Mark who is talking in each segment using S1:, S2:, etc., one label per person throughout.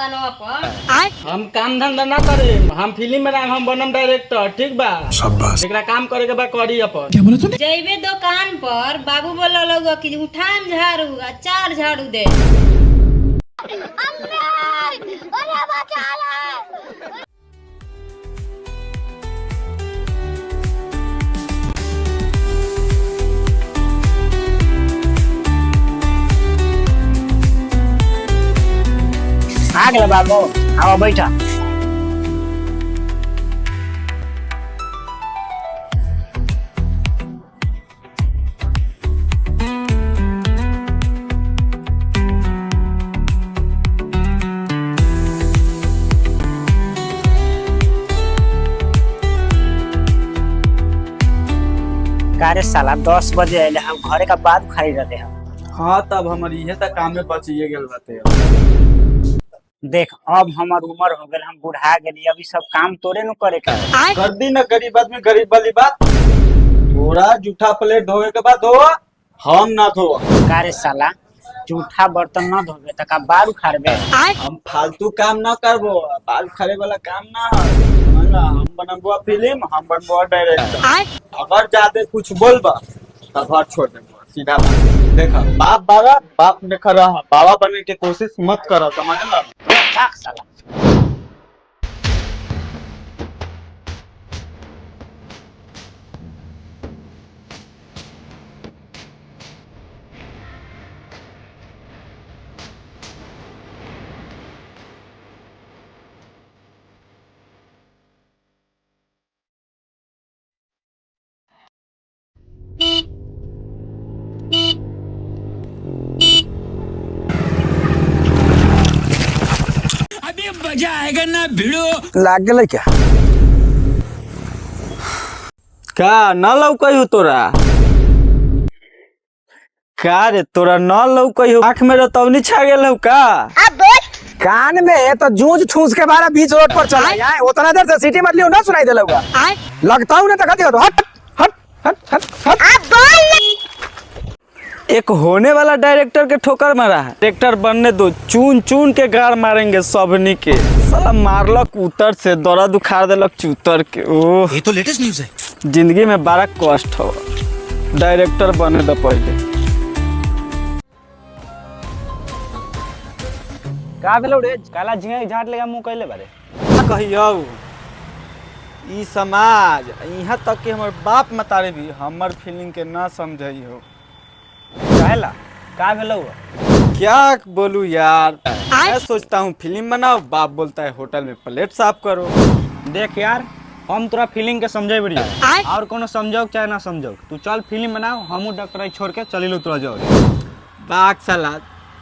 S1: दुकानवा पर।
S2: हम काम धंधा ना करे, हम फिल्म बनाए, हम बनम डायरेक्टर, ठीक बा। एकरा काम करे के बा करी अपन।
S3: क्या बोला तूने?
S1: जइबे दुकान पर बाबू बोला लोग कि उठान झाड़ू आ 4 झाड़ू दे।
S4: आ गया बाबू, आओ बैठा। कारे साला 10 बजे आइले, हम घरे का बाद खाई रहते हम।
S2: हाँ तब हमारी ये तक काम में बचिए गेल बाते।
S4: देख अब हमार उम्र हो गए, हम बुढ़ा गेली, अभी सब काम तोरे न करे का।
S2: कर दी ना गरीब आदमी गरीब वाली बात। थोड़ा जूठा प्लेट धोए के बाद धो, हम ना धो।
S4: कारे साला जूठा बर्तन न धोबे त का बाल उखाड़बे।
S2: हम फालतू काम ना करबो, बाल खड़े वाला काम ना है। समझला? हम बनबो फिल्म, हम बनबो डायरेक्टर। अगर ज्यादा कुछ बोलबा तब घर छोड़ देबो, सीधा बात। देखा बाप बाबा बाप ने खरा बाबा बनने की कोशिश मत करो, समझला?
S4: भाग साला।
S3: अभी मजा आएगा ना भिड़ो।
S5: लाग गेलै क्या?
S2: का न लौकई हो तोरा? का रे तोरा न लौकई हो? आँख में रतौनी छा गेल हो का?
S5: कान में तो जूझ ठूस के बारा बीच रोड पर चला है, उतना देर से सिटी मत लियो ना सुनाई देलौगा। लगता हूं ना तो कहते हो हट हट हट हट हट।
S2: एक होने वाला डायरेक्टर के ठोकर मारा है। डायरेक्टर बनने दो, चून चून के गाड़ मारेंगे सबनी के। साला मारलक उतर से, दर्द उखाड़ देलक चूतर के। ओह
S3: ये तो लेटेस्ट न्यूज़ है।
S2: जिंदगी में बड़ा कष्ट हो। डायरेक्टर बने दो पहले।
S4: का भेलौ रे? काला झिंगा के झाट लेगा मुंह कइले बारे।
S2: कहियो ई समाज यहाँ तक कि हमर बाप मतारे भी हमर फीलिंग के ना समझई हो।
S4: काहेला? का भेलौ?
S2: क्या बोलूं यार, मैं सोचता हूँ फिल्म बनाओ, बाप बोलता है होटल में प्लेट साफ करो।
S4: देख यार, हम तोरा फीलिंग के समझे बढ़िया और कोनो समझौक चाहे ना समझौक, तू चल फिल्म बनाओ, हमू डॉक्टर छोड़ के चली लो तोरा जाओ।
S2: बाग साला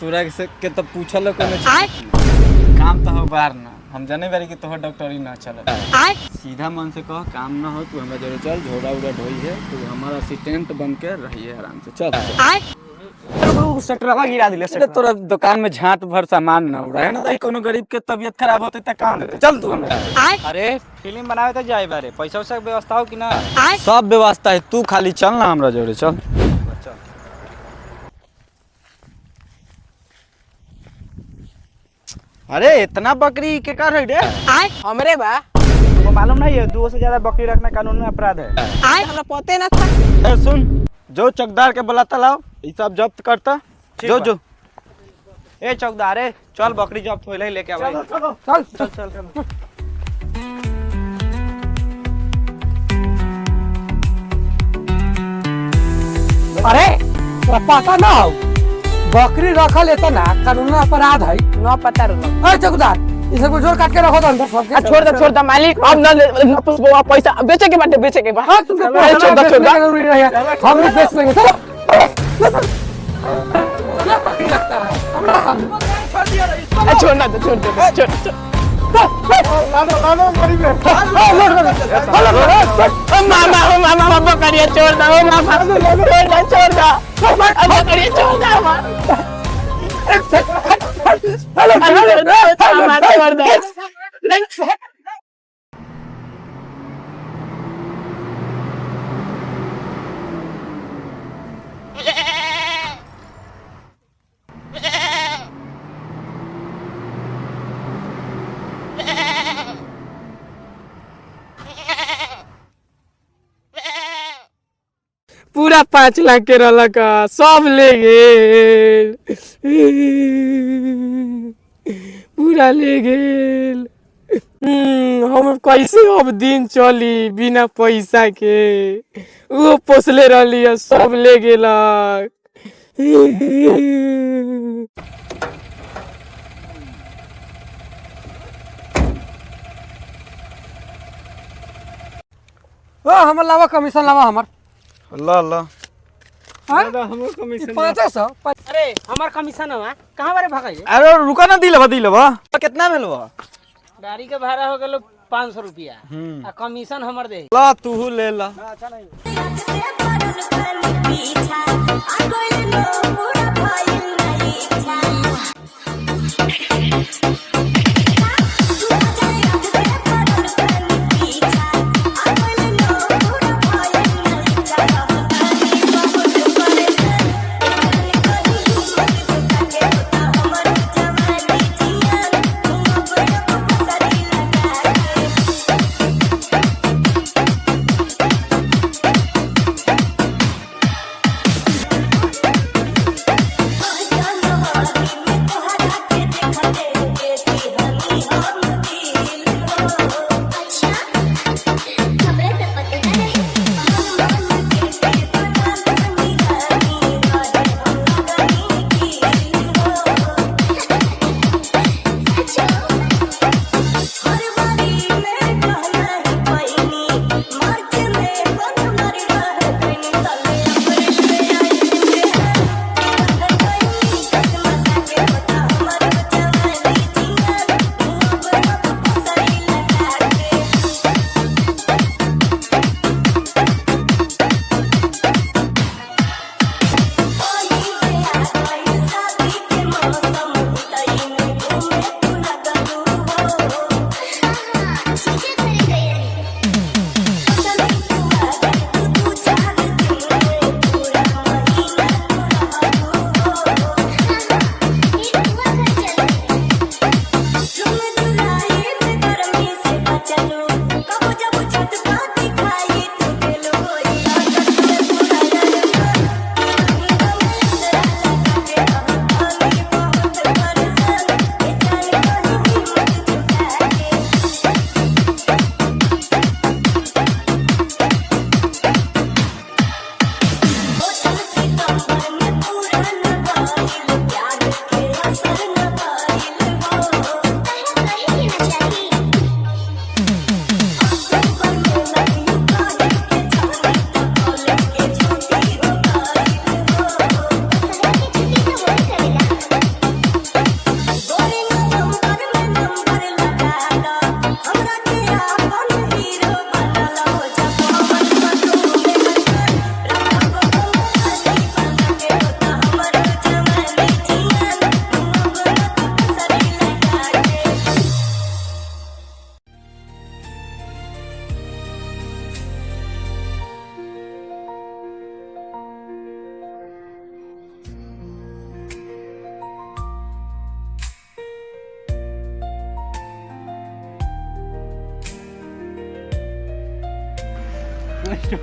S2: तोरा से के तो पूछल काम तो हो बार ना, हम जाने बारी कि तोहर डॉक्टरी ना चले। सीधा मन से कह काम ना हो, तू हमरा जरूर चल, झोड़ा उड़ा ढोई है, तू हमारा असिस्टेंट बन के रहिए आराम से। चल
S4: सेटरवा गिरा दिले।
S2: तोरा दुकान में झाट भर सामान ना उड़ा है ना, कोनो गरीब के तबीयत खराब होते त काम देते। चल तू हमरा।
S4: अरे फिल्म बनावे तो जाए बारे, पैसा वैसा के व्यवस्था हो कि ना?
S2: सब व्यवस्था है, तू खाली चल ना हमरा जोड़े। चल अरे इतना बकरी के कर है रे?
S6: हमरे बा।
S4: तुमको मालूम नहीं है 2 से ज्यादा बकरी रखना कानून में अपराध है।
S6: हमरा पते ना था।
S2: सुन, जो चौकीदार के बुलाता लाओ, ये सब जब्त करता। जो जो
S4: ए चौकीदार, चल बकरी जब्त होइले लेके आवे।
S2: चल चल चल चल।
S5: अरे तोरा पता ना हो बकरी रखल इतना कानून अपराध है।
S6: न पता रहो।
S5: अरे चौकीदार इसे को जोर काट के रखो तो अंदर सबके।
S6: छोड़ दे मालिक, अब न पुष्पवा पैसा बेचे के बाटे, बेचे के बा।
S5: हां तुमको छोड़ दे जरूरी नहीं है, हम भी बेच लेंगे। चलो
S6: छोड़ दे। मामा बकरिया छोड़ दो, मामा छोड़ दो। पूरा 5 लाख के रहलक सब ले गेल, पूरा ले गेल। हम कैसे अब दिन चली बिना पैसा के, वो पोसले रहली सब ले गेलक।
S5: ओ हमर लावा कमीशन लावा हमर
S2: ला ला
S5: हमर कमीशन 500।
S6: अरे हमार कमीशन है कहाँ बारे भागाई?
S2: अरे रुका ना दिलवा कितना में लवा?
S6: गाड़ी के भाड़ा हो गलो 500 रुपया आ कमीशन हमर दे।
S2: ला तू ले ला।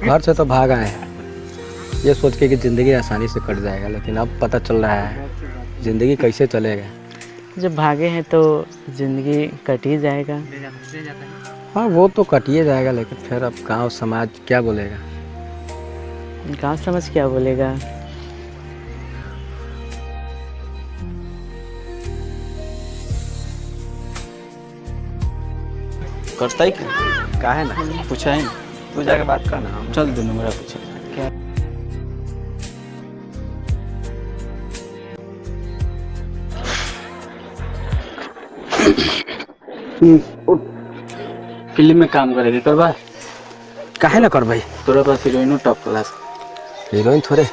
S5: घर से तो भाग आए हैं ये सोच के कि ज़िंदगी आसानी से कट जाएगा, लेकिन अब पता चल रहा है ज़िंदगी कैसे चलेगा।
S7: जब भागे हैं तो ज़िंदगी कट ही जाएगा।
S5: हाँ वो तो कट ही जाएगा, लेकिन फिर अब गांव समाज क्या बोलेगा?
S7: गाँव समाज क्या बोलेगा?
S2: करता ही क्या है ना, पूछा है ना, तू जाके बात करना। चल दोनों मेरा पूछे क्या फिल्म में काम करेगी करवा?
S5: काहे ना कर भाई,
S2: तोरा पास हीरोइनो टॉप क्लास।
S5: हीरोइन थोड़े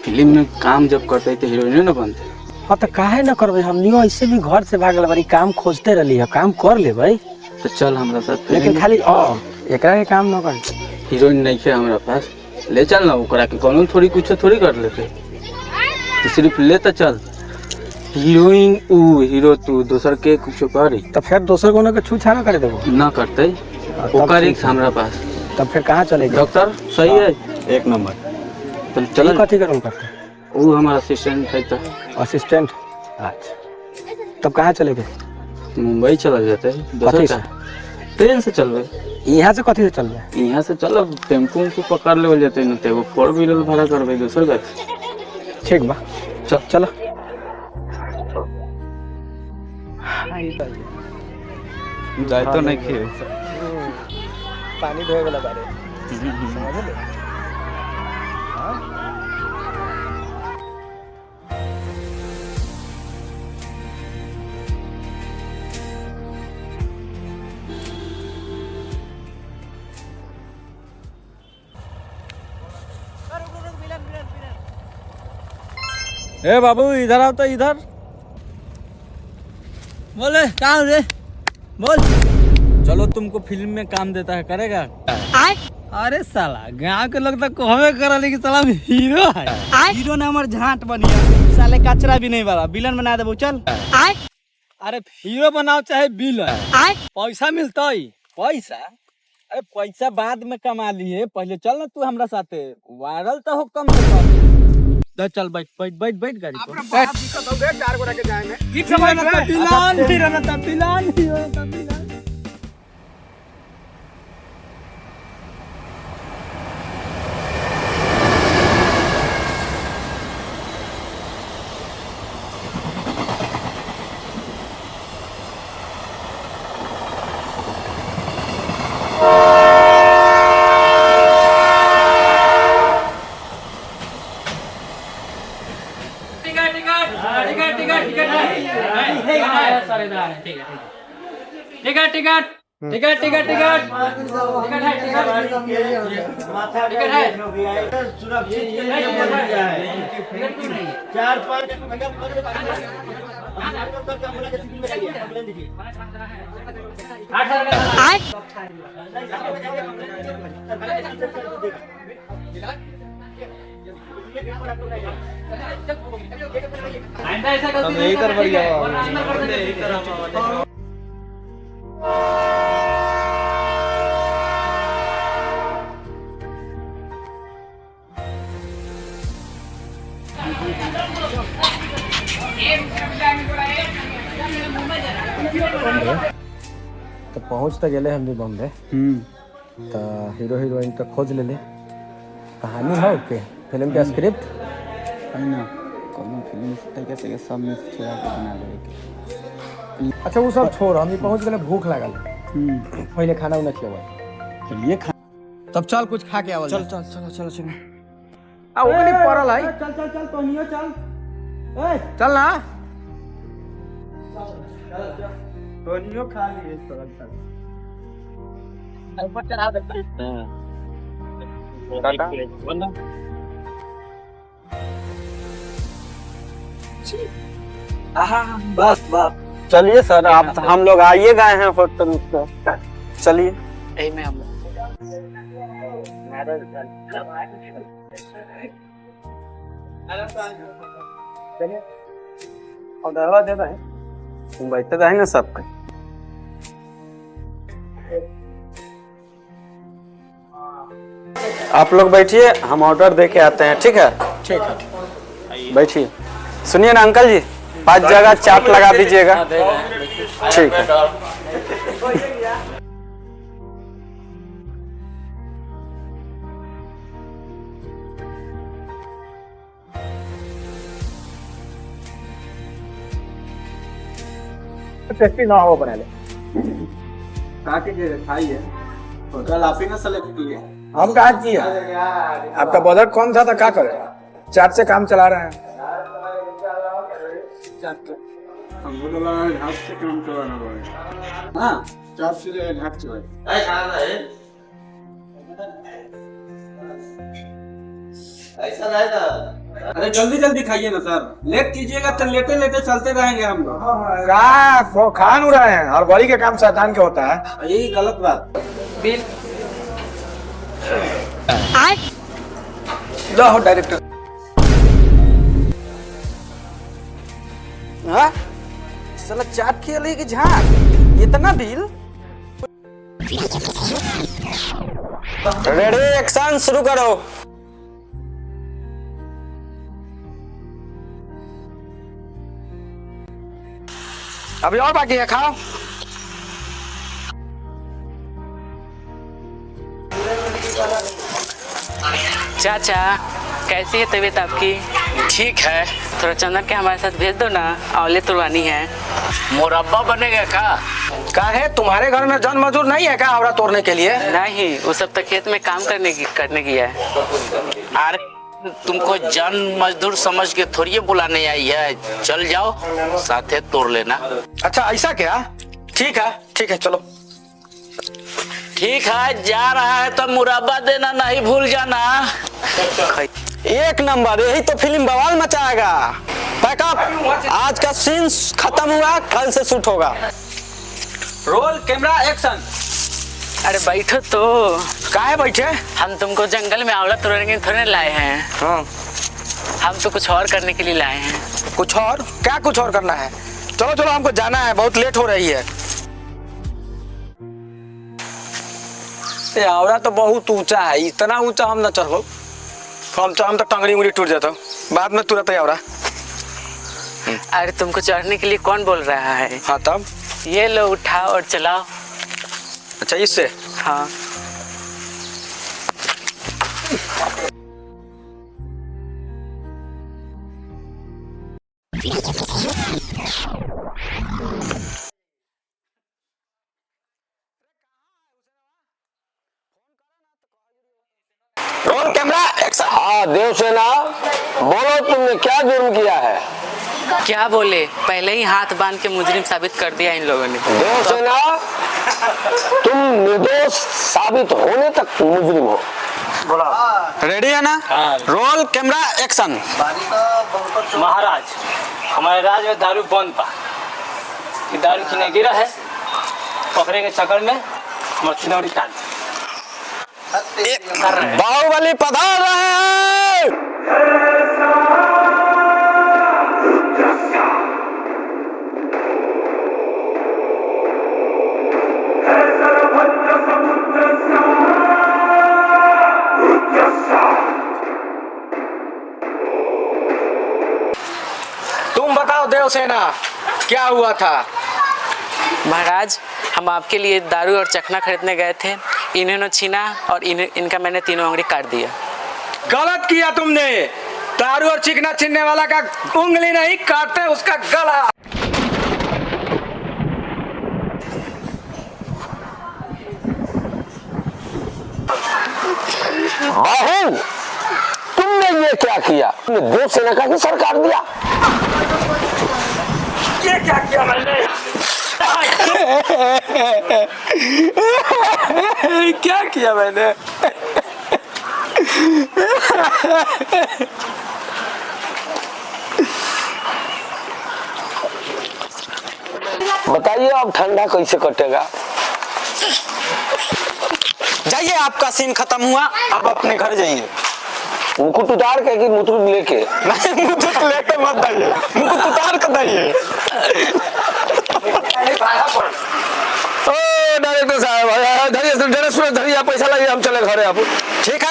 S2: फिल्म में काम जब करते तो हीरोइनो ना बनते।
S5: हाँ तो काहे ना कर भाई, हमनियो ऐसे भी घर से भागल बारी, काम खोजते रही है, काम कर ले भाई।
S2: तो चल हमारा साथ,
S5: लेकिन खाली एकरा के काम ना कर।
S2: हीरोइन नहीं है हमारा पास, ले चल ना, ओकरा के कोनो थोड़ी कुछ थोड़ी कर लेते, तो सिर्फ ले तो चल। हीरोइन ऊ, हीरो तू, दोसर के कुछ करी
S5: तो फिर दोसर को ना के छूछा ना करे देबो
S2: ना करते, ओकर रिक्स हमारा पास।
S5: तब फिर कहाँ चलेगा?
S2: डॉक्टर सही है,
S4: एक नंबर।
S2: चल
S5: चलो कथी का रोल करते
S2: वो हमारा असिस्टेंट है तो
S5: असिस्टेंट। अच्छा तब कहाँ चले गए?
S2: मुंबई चला जाते हैं
S5: कथी
S2: दोसर
S5: से?
S2: का ट्रेन से चल रहे
S5: यहाँ से कथी से चल रहे?
S2: यहाँ से चलो टेम्पू उम्पू पकड़ ले जाते हैं तो 4 व्हीलर भाड़ा करबे दोसर का
S5: ठीक बा चल चलो।
S2: जाए तो नहीं खे
S5: पानी धोए वाला बारे समझ ले।
S2: ए बाबू इधर आओ तो इधर बोले काम रे बोल। चलो तुमको फिल्म में काम देता है करेगा? अरे साला गांव के लोग तो हमें करा लेकिन साला हीरो है।
S4: हीरो ने हमार झांट बनिया साले कचरा भी नहीं वाला विलन बना देबो चल।
S2: अरे हीरो बनाओ चाहे विलन पैसा मिलता ही पैसा। अरे पैसा बाद में कमा लिए पहले चल ना तू हमरा साथे वायरल तो हो कम से कम। चल बैठ बैठ बैठ बैठ गाड़ी पर।
S5: चार गो रखे जाए में
S2: यही कर बढ़िया
S5: तो पहुँच तो गए हम भी बॉम्बे। तो हीरो हीरोइन तो खोज ले कहानी हो के फिल्म के स्क्रिप्ट
S2: कोनो फिल्म तरीके से सब में चिरा के बना देवे।
S5: अच्छा वो सब छोड़ हम भी पहुँच गए भूख लागल पहले खाना उना खियावा।
S2: चलिए खा
S5: तब चल कुछ खा के आवल।
S2: चल चल चलो चलो चलो
S5: आ ओकनी पड़ल है
S4: चल चल चल तोनियो चल
S5: चल ना
S4: तोनियो खा लिए
S2: ऊपर चढ़ा देते बस बस चलिए सर आप हम लोग आइए गए हैं होटल पे चलिए में हम और दरवा देता है तुम बैठते रहेंगे सबके। आप लोग बैठिए हम ऑर्डर दे के आते हैं ठीक है?
S5: ठीक है
S2: बैठिए। सुनिए ना अंकल जी 5 जगह चाट लगा दीजिएगा। ठीक है।
S5: टेस्टी ना हो बना ले
S2: खाइए होटल आप ही ना सेलेक्ट किए।
S5: हम कहा किए आपका बजट कौन था तो क्या करे चाट से काम चला रहे हैं।
S2: हमको तो लगा घाट से काम चलाना पड़ेगा। हाँ चाट से घाट चलाए ऐसा रहेगा। अरे जल्दी जल्दी खाइए ना सर लेट कीजिएगा तो लेटे लेटे चलते रहेंगे हम लोग।
S5: कहा खान उड़ा है और बड़ी का काम शैतान के होता है।
S2: यही गलत बात।
S5: लो हो डायरेक्टर।
S2: हाँ साला चाट खेले की झाट इतना बिल। रेडी एक्शन शुरू करो।
S5: अभी और बाकी है, खाओ।
S7: चाचा कैसी है तबीयत आपकी?
S8: ठीक है।
S7: थोड़ा चंदन के हमारे साथ भेज दो ना, आंवले तुड़वानी है।
S8: मुरब्बा बनेगा का?
S5: का है तुम्हारे घर में जन मजदूर नहीं है क्या आवड़ा तोड़ने के लिए?
S7: नहीं, वो सब तो खेत में काम करने की है।
S8: अरे तुमको जन मजदूर समझ के थोड़ी बुलाने आई है, चल जाओ साथे तोड़ लेना।
S5: अच्छा ऐसा क्या? ठीक है चलो।
S8: ठीक है, जा रहा है तो मुरब्बा देना नहीं भूल जाना।
S5: एक नंबर, यही तो फिल्म बवाल मचाएगा। पैकअप, आज का सीन खत्म हुआ, कल से शूट होगा।
S2: Roll camera action.
S7: अरे बैठो तो।
S5: काहे बैठे?
S7: हम तुमको जंगल में आंवला तोड़ने थोड़े लाए हैं।
S5: हाँ।
S7: हम तो कुछ और करने के लिए लाए हैं।
S5: कुछ और? क्या कुछ और करना है? चलो हमको जाना है, बहुत लेट हो रही है। ये आवड़ा तो बहुत ऊंचा है, इतना ऊंचा हम न चढ़ो। हम तो टंगड़ी उंगली टूट जाता, बाद में तुरंत आवड़ा।
S7: अरे तुमको चढ़ने के लिए कौन बोल रहा है?
S5: हाँ तब?
S7: ये लो उठाओ और चलाओ।
S5: अच्छा इससे?
S7: हाँ।
S5: Roll camera action.
S9: हाँ देवसेना, बोलो तुमने क्या जुर्म किया है?
S7: क्या बोले, पहले ही हाथ बांध के मुजरिम साबित कर दिया इन लोगों ने।
S9: देवसेना, तुम निर्दोष साबित होने तक मुजरिम हो।
S5: रेडी है ना? Roll camera action.
S4: महाराज, हमारे राज में दारू बंद पा, दारू किने गिरा है, पकड़े के चक्कर में मछली काट।
S5: बाहुबली पधार रहे हैं। तुम बताओ देवसेना, क्या हुआ था?
S7: महाराज, हम आपके लिए दारू और चखना खरीदने गए थे, इन्होंने छीना और इनका मैंने तीनों उंगली काट दिया।
S5: गलत किया तुमने। दारू और चिकना छीनने वाला का उंगली नहीं काटते, उसका गला।
S9: बाहू, तुमने ये क्या किया? तुमने देवसेना का ही सरकार दिया।
S5: ये क्या किया मैंने? क्या किया मैंने?
S9: बताइए अब ठंडा कैसे कटेगा?
S5: जाइए, आपका सीन खत्म हुआ, अब अपने घर जाइए।
S9: मुकुट उतार के कि मुकुट लेके?
S5: नहीं, मुकुट लेके मत जाइए, मुकुट उतार कर जाइए। ओ डायरेक्टर साहब, धरिए पैसा लगे, हम चले घरे। अब ठीक है,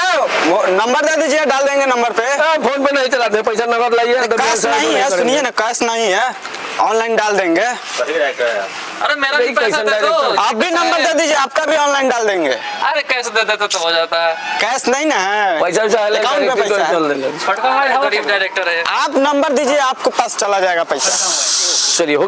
S5: नंबर दे दीजिए, डाल देंगे नंबर पे। फोन पे नहीं चलाते, पैसा नगद लाइए। कैश नहीं है, सुनिए ना, कैश नहीं है, ऑनलाइन डाल देंगे।
S6: अरे मेरा भी पैसा दे दो।
S5: आप भी नंबर दे दीजिए, आपका भी ऑनलाइन डाल देंगे।
S6: अरे कैश दे देते तो हो जाता है।
S5: कैश नहीं ना है,
S9: पैसा
S5: अकाउंट में पैसा है।
S6: गरीब डायरेक्टर है।
S5: आप नंबर दीजिए, आपको पास चला जाएगा पैसा।
S9: चलिए हो